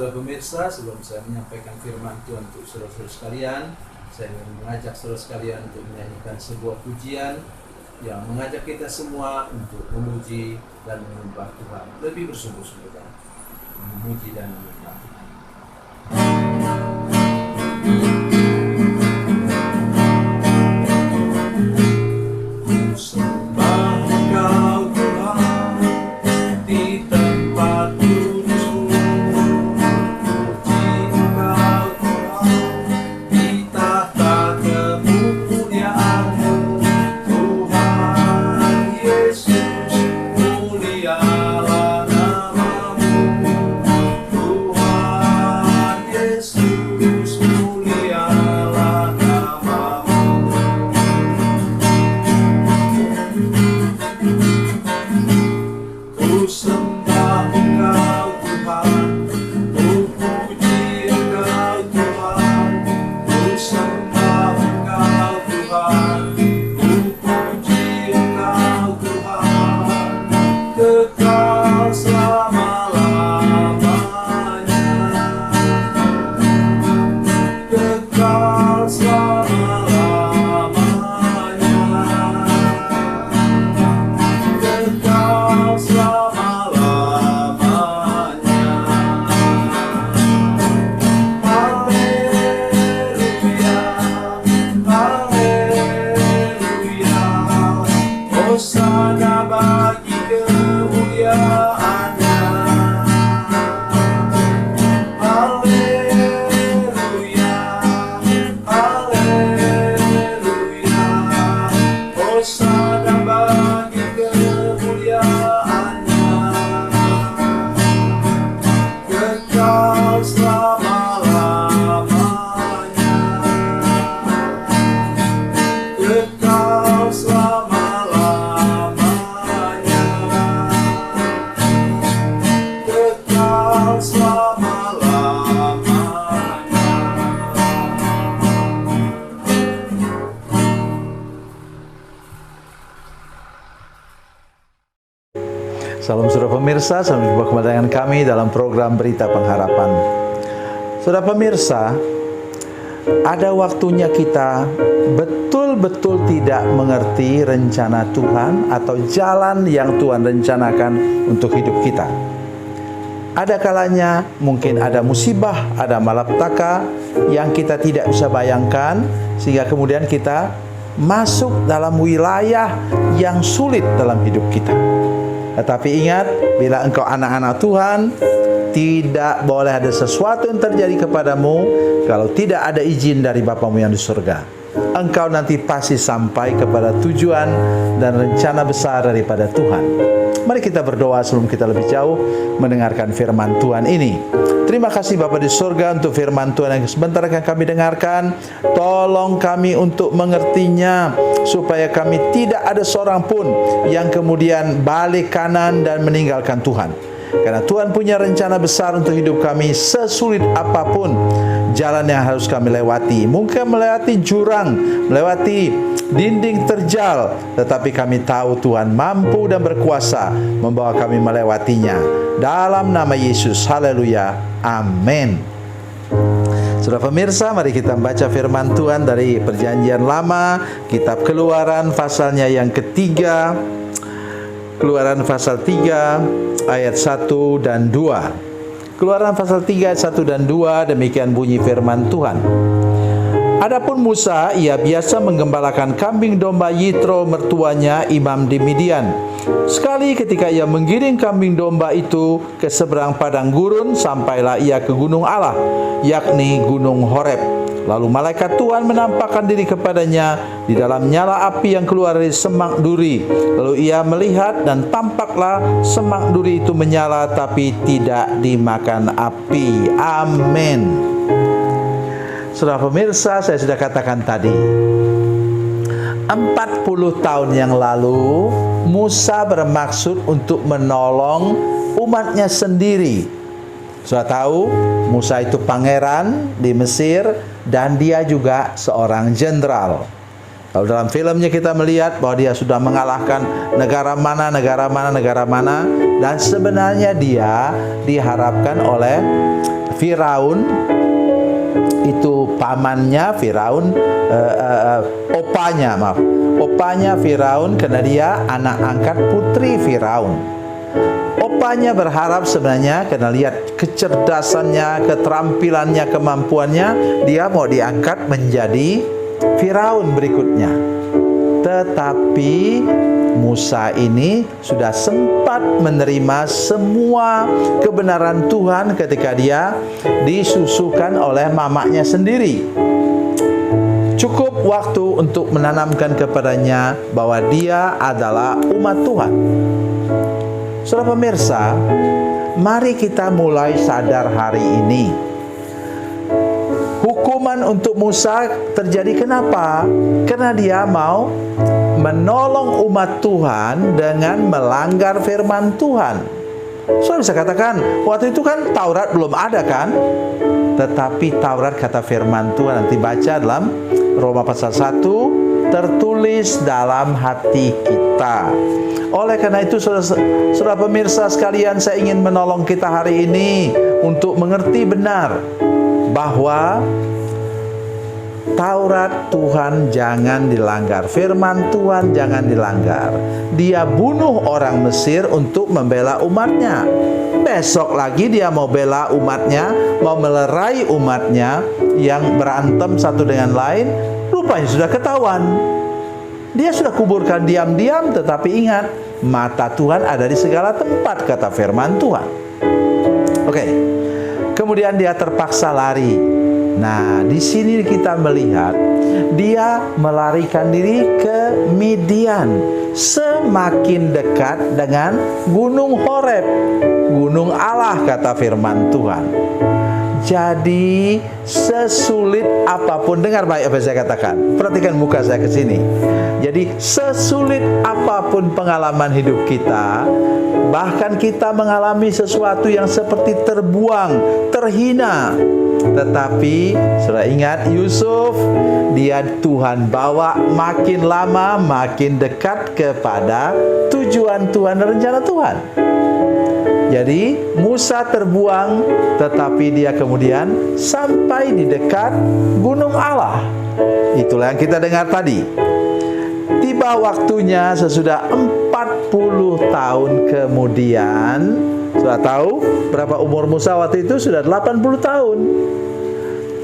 saudara pemirsa, sebelum saya menyampaikan firman Tuhan untuk saudara-saudara sekalian, saya ingin mengajak saudara sekalian untuk menyanyikan sebuah pujian yang mengajak kita semua untuk memuji dan menyembah Tuhan lebih bersungguh-sungguh, memuji dan menyembah Tuhan. Salam saudara pemirsa, selamat berjumpa kembali dengan kami dalam program Berita Pengharapan. Saudara pemirsa, ada waktunya kita betul-betul tidak mengerti rencana Tuhan atau jalan yang Tuhan rencanakan untuk hidup kita. Ada kalanya mungkin ada musibah, ada malapetaka yang kita tidak bisa bayangkan, sehingga kemudian kita masuk dalam wilayah yang sulit dalam hidup kita. Tetapi ingat, bila engkau anak-anak Tuhan, tidak boleh ada sesuatu yang terjadi kepadamu kalau tidak ada izin dari Bapamu yang di surga. Engkau nanti pasti sampai kepada tujuan dan rencana besar daripada Tuhan. Mari kita berdoa sebelum kita lebih jauh mendengarkan firman Tuhan ini. Terima kasih Bapa di surga untuk firman Tuhan yang sebentar akan kami dengarkan. Tolong kami untuk mengertinya, supaya kami tidak ada seorang pun yang kemudian balik kanan dan meninggalkan Tuhan. Karena Tuhan punya rencana besar untuk hidup kami, sesulit apapun jalan yang harus kami lewati. Mungkin melewati jurang, melewati dinding terjal, tetapi kami tahu Tuhan mampu dan berkuasa membawa kami melewatinya. Dalam nama Yesus, haleluya, amin. Saudara pemirsa, mari kita membaca firman Tuhan dari Perjanjian Lama, kitab Keluaran pasalnya yang ketiga. Keluaran pasal 3 ayat 1 dan 2. Keluaran pasal 3 ayat 1 dan 2, demikian bunyi firman Tuhan. Adapun Musa, ia biasa menggembalakan kambing domba Yitro mertuanya imam di Midian. Sekali ketika ia menggiring kambing domba itu ke seberang padang gurun, sampailah ia ke gunung Allah, yakni gunung Horeb. Lalu malaikat Tuhan menampakkan diri kepadanya di dalam nyala api yang keluar dari semak duri. Lalu ia melihat dan tampaklah semak duri itu menyala tapi tidak dimakan api. Amin. Saudara pemirsa, saya sudah katakan tadi, 40 tahun yang lalu Musa bermaksud untuk menolong umatnya sendiri. Sudah tahu, Musa itu pangeran di Mesir dan dia juga seorang jenderal. Kalau dalam filmnya kita melihat bahwa dia sudah mengalahkan negara mana, dan sebenarnya dia diharapkan oleh Firaun, itu pamannya Firaun, opanya Firaun, karena dia anak angkat putri Firaun. Opanya berharap sebenarnya, karena lihat kecerdasannya, keterampilannya, kemampuannya, dia mau diangkat menjadi Firaun berikutnya. Tetapi Musa ini sudah sempat menerima semua kebenaran Tuhan ketika dia disusukan oleh mamanya sendiri. Cukup waktu untuk menanamkan kepadanya bahwa dia adalah umat Tuhan. Saudara pemirsa, mari kita mulai sadar hari ini. Hukuman untuk Musa terjadi kenapa? Karena dia mau menolong umat Tuhan dengan melanggar firman Tuhan. Saudara bisa katakan, waktu itu kan Taurat belum ada kan? Tetapi Taurat, kata firman Tuhan, nanti baca dalam Roma pasal 1, tertulis dalam hati kita. Oleh karena itu, saudara pemirsa sekalian, saya ingin menolong kita hari ini untuk mengerti benar bahwa Taurat Tuhan jangan dilanggar, firman Tuhan jangan dilanggar. Dia bunuh orang Mesir untuk membela umatnya. Besok lagi dia mau bela umatnya, mau melerai umatnya yang berantem satu dengan lain. Rupanya sudah ketahuan. Dia sudah kuburkan diam-diam, tetapi ingat, mata Tuhan ada di segala tempat, kata firman Tuhan. Oke. Kemudian dia terpaksa lari. Nah, di sini kita melihat dia melarikan diri ke Midian, semakin dekat dengan Gunung Horeb, Gunung Allah, kata firman Tuhan. Jadi sesulit apapun, dengar baik apa saya katakan, perhatikan muka saya ke sini. Jadi sesulit apapun pengalaman hidup kita, bahkan kita mengalami sesuatu yang seperti terbuang, terhina, tetapi saudara ingat Yusuf, dia Tuhan bawa makin lama makin dekat kepada tujuan Tuhan dan rencana Tuhan. Jadi Musa terbuang, tetapi dia kemudian sampai di dekat Gunung Allah. Itulah yang kita dengar tadi. Tiba waktunya sesudah 40 tahun kemudian. Sudah tahu berapa umur Musa waktu itu? Sudah 80 tahun.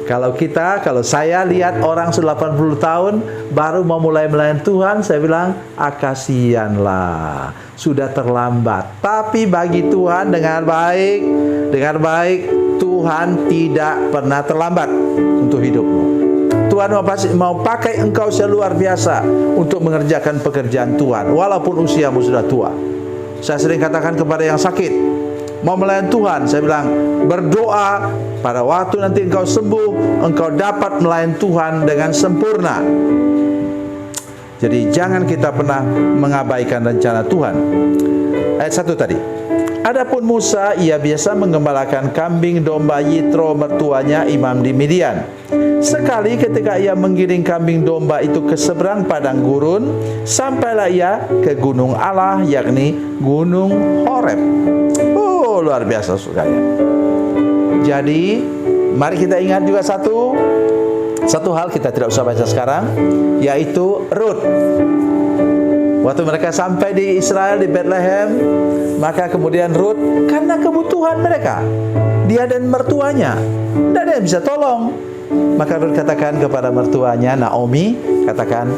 Kalau saya lihat orang sudah 80 tahun baru mau mulai melayani Tuhan, saya bilang, kasihanlah, sudah terlambat. Tapi bagi Tuhan, dengar baik, Tuhan tidak pernah terlambat untuk hidupmu. Tuhan mau pakai engkau seluar biasa untuk mengerjakan pekerjaan Tuhan, walaupun usiamu sudah tua. Saya sering katakan kepada yang sakit, mau melayani Tuhan, saya bilang, berdoa pada waktu nanti engkau sembuh, engkau dapat melayani Tuhan dengan sempurna. Jadi jangan kita pernah mengabaikan rencana Tuhan. Ayat 1 tadi. Adapun Musa, ia biasa menggembalakan kambing domba Yitro mertuanya imam di Midian. Sekali ketika ia menggiring kambing domba itu ke seberang padang gurun, sampailah ia ke gunung Allah, yakni gunung Horeb. Oh, luar biasa sekali. Jadi mari kita ingat juga satu hal, kita tidak usah baca sekarang, yaitu Rut. Waktu mereka sampai di Israel, di Bethlehem, maka kemudian Rut, karena kebutuhan mereka, dia dan mertuanya, tidak ada yang bisa tolong. Maka Rut katakan kepada mertuanya, Naomi, katakan,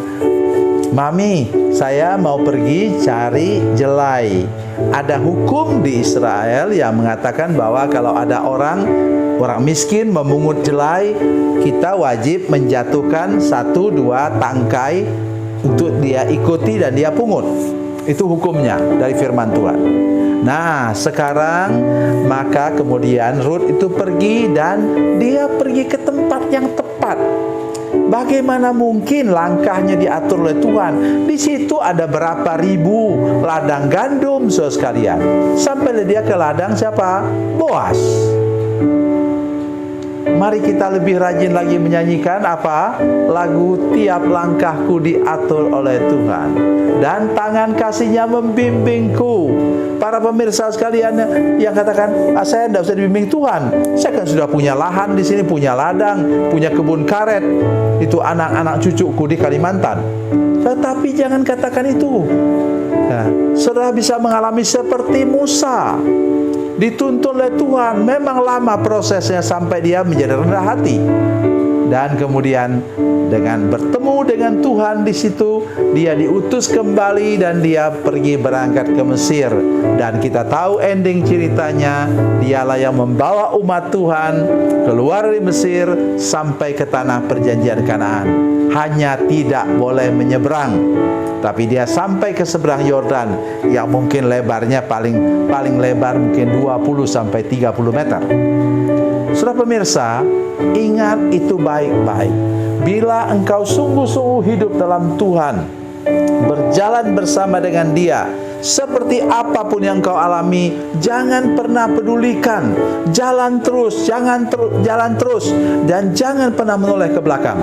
Mami, saya mau pergi cari jelai. Ada hukum di Israel yang mengatakan bahwa kalau ada orang miskin memungut jelai, kita wajib menjatuhkan 1-2 tangkai untuk dia ikuti dan dia pungut. Itu hukumnya dari firman Tuhan. Nah, sekarang maka kemudian Rut itu pergi dan dia pergi ke tempat yang tepat. Bagaimana mungkin langkahnya diatur oleh Tuhan? Di situ ada berapa ribu ladang gandum, saudara sekalian. Sampai dia ke ladang siapa? Boas. Mari kita lebih rajin lagi menyanyikan apa? Lagu tiap langkahku diatur oleh Tuhan dan tangan kasih-Nya membimbingku. Para pemirsa sekalian yang katakan, saya tidak usah dibimbing Tuhan, saya kan sudah punya lahan di sini, punya ladang, punya kebun karet, itu anak-anak cucuku di Kalimantan. Tetapi jangan katakan itu. Nah, saudara bisa mengalami seperti Musa, dituntun oleh Tuhan. Memang lama prosesnya sampai dia menjadi rendah hati. Dan kemudian dengan bertemu dengan Tuhan di situ, dia diutus kembali dan dia pergi berangkat ke Mesir. Dan kita tahu ending ceritanya, dialah yang membawa umat Tuhan keluar dari Mesir sampai ke tanah perjanjian Kanaan. Hanya tidak boleh menyeberang, tapi dia sampai ke seberang Yordan yang mungkin lebarnya paling lebar mungkin 20 sampai 30 meter. Saudara pemirsa, ingat itu baik-baik. Bila engkau sungguh-sungguh hidup dalam Tuhan, berjalan bersama dengan Dia, seperti apapun yang kau alami, jangan pernah pedulikan. Jalan terus, jalan terus, dan jangan pernah menoleh ke belakang.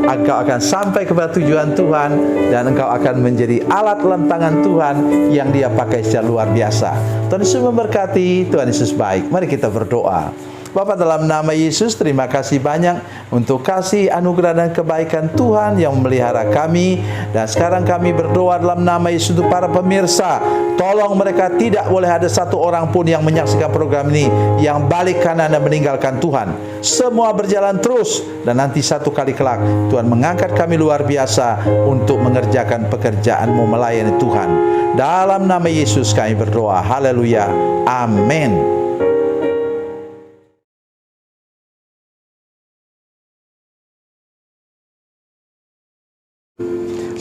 Engkau akan sampai kepada tujuan Tuhan, dan engkau akan menjadi alat dalam tangan Tuhan yang Dia pakai secara luar biasa. Tuhan Yesus memberkati, Tuhan Yesus baik. Mari kita berdoa. Bapa, dalam nama Yesus, terima kasih banyak untuk kasih, anugerah dan kebaikan Tuhan yang memelihara kami. Dan sekarang kami berdoa dalam nama Yesus untuk para pemirsa. Tolong mereka tidak boleh ada satu orang pun yang menyaksikan program ini yang balik kanan dan meninggalkan Tuhan. Semua berjalan terus, dan nanti satu kali kelak Tuhan mengangkat kami luar biasa untuk mengerjakan pekerjaan-Mu melayani Tuhan. Dalam nama Yesus kami berdoa. Haleluya. Amin.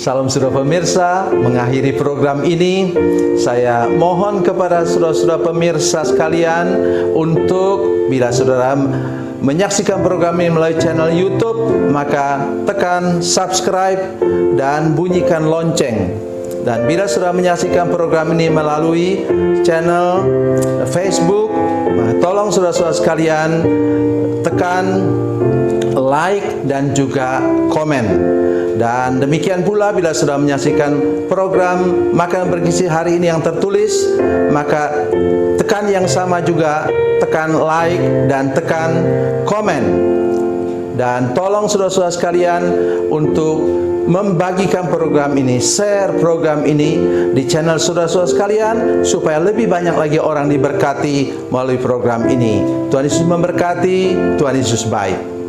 Salam saudara pemirsa, mengakhiri program ini saya mohon kepada saudara-saudara pemirsa sekalian untuk bila saudara menyaksikan program ini melalui channel YouTube, maka tekan subscribe dan bunyikan lonceng. Dan bila saudara menyaksikan program ini melalui channel Facebook, maka tolong saudara-saudara sekalian tekan like dan juga komen. Dan demikian pula bila sudah menyaksikan program Makan Bergizi hari ini yang tertulis, maka tekan yang sama juga, tekan like dan tekan komen. Dan tolong saudara-saudara sekalian untuk membagikan program ini, share program ini di channel saudara-saudara sekalian, supaya lebih banyak lagi orang diberkati melalui program ini. Tuhan Yesus memberkati, Tuhan Yesus baik.